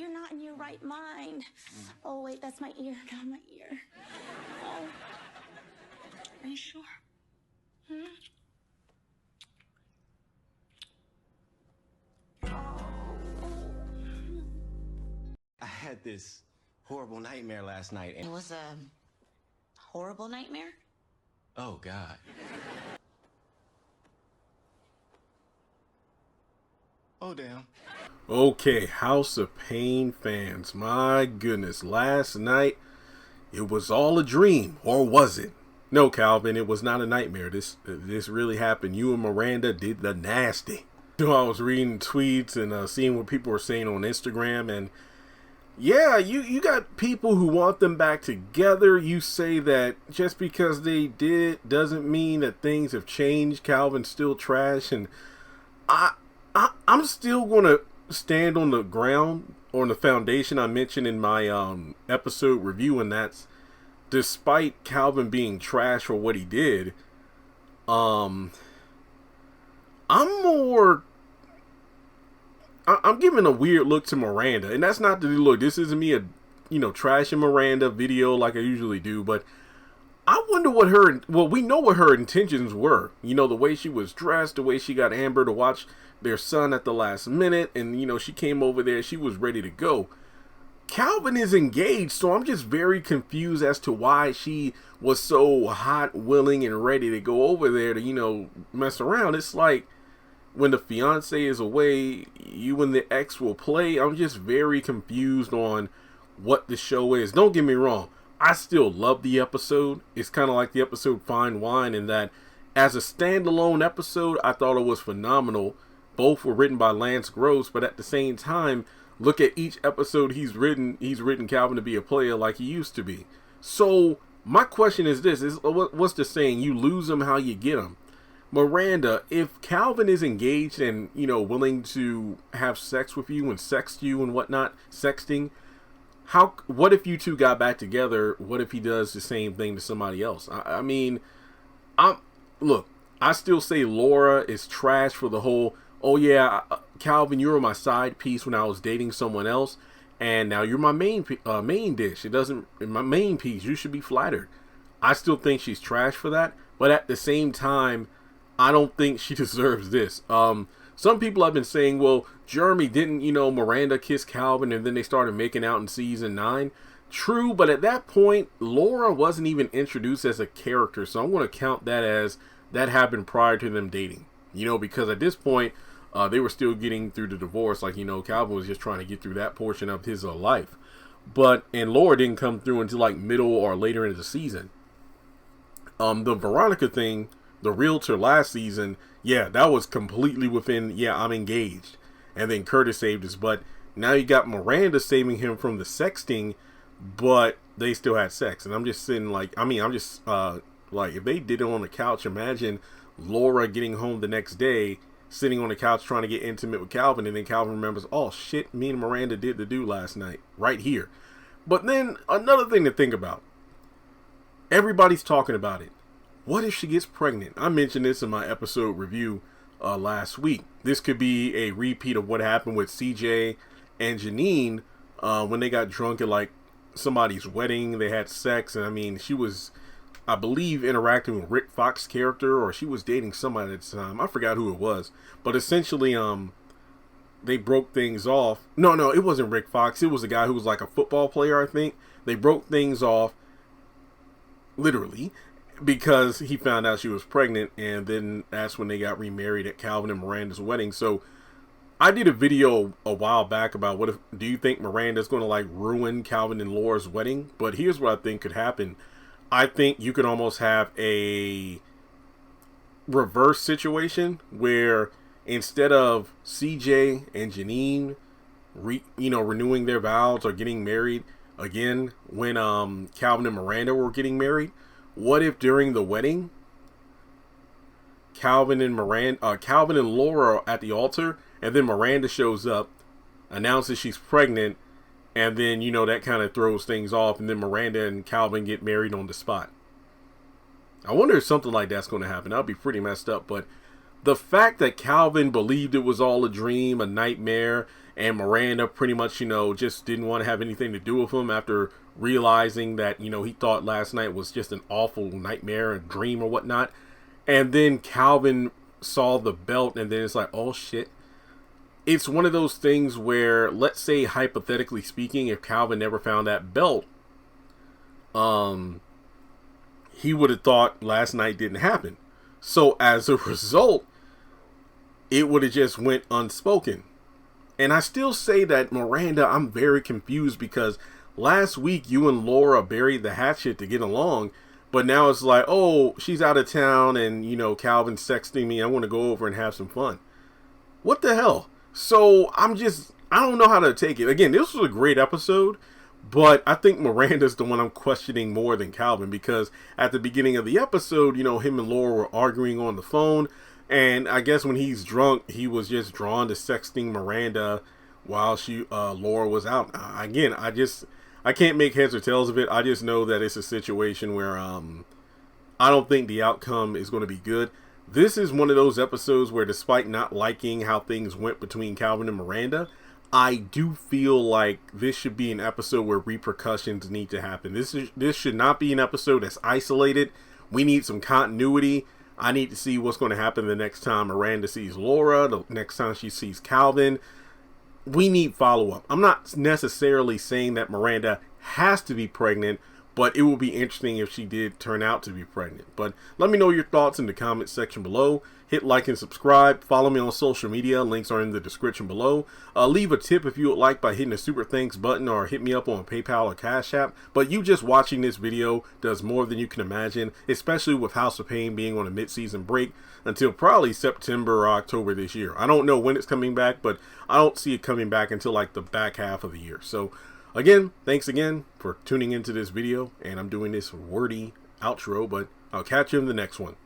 you're not in your right mind. Oh, wait, that's my ear, not my ear. Oh. Are you sure? I had this horrible nightmare last night. It was a horrible nightmare? Oh, God. Oh, damn. Okay, House of Payne fans, my goodness, last night it was all a dream, or was it? No, Calvin, it was not a nightmare. This really happened. You and Miranda did the nasty. So I was reading tweets and seeing what people were saying on Instagram, and yeah, you got people who want them back together. You say that just because they did doesn't mean that things have changed. Calvin's still trash, and I'm still gonna stand on the ground, on the foundation I mentioned in my episode review, and that's despite Calvin being trash for what he did, I'm giving a weird look to Miranda, and that's not to look. This isn't me trashing Miranda video like I usually do, but I wonder what we know what her intentions were. You know, the way she was dressed, the way she got Amber to watch their son at the last minute, and she came over there, she was ready to go. Calvin is engaged, so I'm just very confused as to why she was so hot, willing, and ready to go over there to, mess around. It's like when the fiance is away, you and the ex will play. I'm just very confused on what the show is. Don't get me wrong, I still love the episode. It's kind of like the episode Fine Wine in that as a standalone episode, I thought it was phenomenal. Both were written by Lance Gross, but at the same time, look at each episode he's written Calvin to be a player like he used to be. So my question is this, what's the saying? You lose him how you get him. Miranda, if Calvin is engaged and, willing to have sex with you and sext you and whatnot, sexting, what if you two got back together? What if he does the same thing to somebody else? Look, I still say Laura is trash for the whole, oh yeah, Calvin, you were my side piece when I was dating someone else, and now you're my main dish. My main piece. You should be flattered. I still think she's trash for that, but at the same time, I don't think she deserves this. Some people have been saying, well, Jeremy, didn't, Miranda kiss Calvin and then they started making out in season 9? True, but at that point, Laura wasn't even introduced as a character, so I'm going to count that as that happened prior to them dating. Because at this point, they were still getting through the divorce. Like, Calvin was just trying to get through that portion of his life. And Laura didn't come through until like middle or later into the season. The Veronica thing, the realtor last season, yeah, that was completely within, I'm engaged. And then Curtis saved us. But now you got Miranda saving him from the sexting, but they still had sex. And I'm just sitting like, if they did it on the couch, imagine Laura getting home the next day, sitting on the couch trying to get intimate with Calvin, and then Calvin remembers, oh shit, me and Miranda did the do last night, right here. But then another thing to think about, everybody's talking about it. What if she gets pregnant? I mentioned this in my episode review last week. This could be a repeat of what happened with CJ and Janine when they got drunk at like somebody's wedding. They had sex, and she was, I believe, interacting with Rick Fox's character, or she was dating somebody at the time. I forgot who it was. But essentially, they broke things off. No, it wasn't Rick Fox. It was a guy who was like a football player, I think. They broke things off, literally, because he found out she was pregnant, and then that's when they got remarried at Calvin and Miranda's wedding. So I did a video a while back about do you think Miranda's going to like ruin Calvin and Laura's wedding? But here's what I think could happen. I think you could almost have a reverse situation where instead of CJ and Janine renewing their vows or getting married again when Calvin and Miranda were getting married, what if during the wedding Calvin and Laura are at the altar, and then Miranda shows up, announces she's pregnant, and then, that kind of throws things off, and then Miranda and Calvin get married on the spot. I wonder if something like that's going to happen. That would be pretty messed up. But the fact that Calvin believed it was all a dream, a nightmare, and Miranda pretty much, just didn't want to have anything to do with him after realizing that, he thought last night was just an awful nightmare, a dream or whatnot. And then Calvin saw the belt, and then it's like, oh shit. It's one of those things where, let's say hypothetically speaking, if Calvin never found that belt, he would have thought last night didn't happen. So as a result, it would have just went unspoken. And I still say that, Miranda, I'm very confused, because last week you and Laura buried the hatchet to get along, but now it's like, oh, she's out of town and, Calvin's texting me, I want to go over and have some fun. What the hell? So I don't know how to take it. Again, this was a great episode, but I think Miranda's the one I'm questioning more than Calvin, because at the beginning of the episode, him and Laura were arguing on the phone. And I guess when he's drunk, he was just drawn to sexting Miranda while Laura was out. Again, I can't make heads or tails of it. I just know that it's a situation where I don't think the outcome is going to be good. This is one of those episodes where, despite not liking how things went between Calvin and Miranda, I do feel like this should be an episode where repercussions need to happen. This should not be an episode that's isolated. We need some continuity. I need to see what's going to happen the next time Miranda sees Laura, the next time she sees Calvin. We need follow-up. I'm not necessarily saying that Miranda has to be pregnant, but it would be interesting if she did turn out to be pregnant. But let me know your thoughts in the comment section below. Hit like and subscribe. Follow me on social media. Links are in the description below. Leave a tip if you would like by hitting the super thanks button, or hit me up on PayPal or Cash App. But you just watching this video does more than you can imagine, especially with House of Payne being on a mid-season break until probably September or October this year. I don't know when it's coming back, but I don't see it coming back until like the back half of the year. So again, thanks again for tuning into this video, and I'm doing this wordy outro, but I'll catch you in the next one.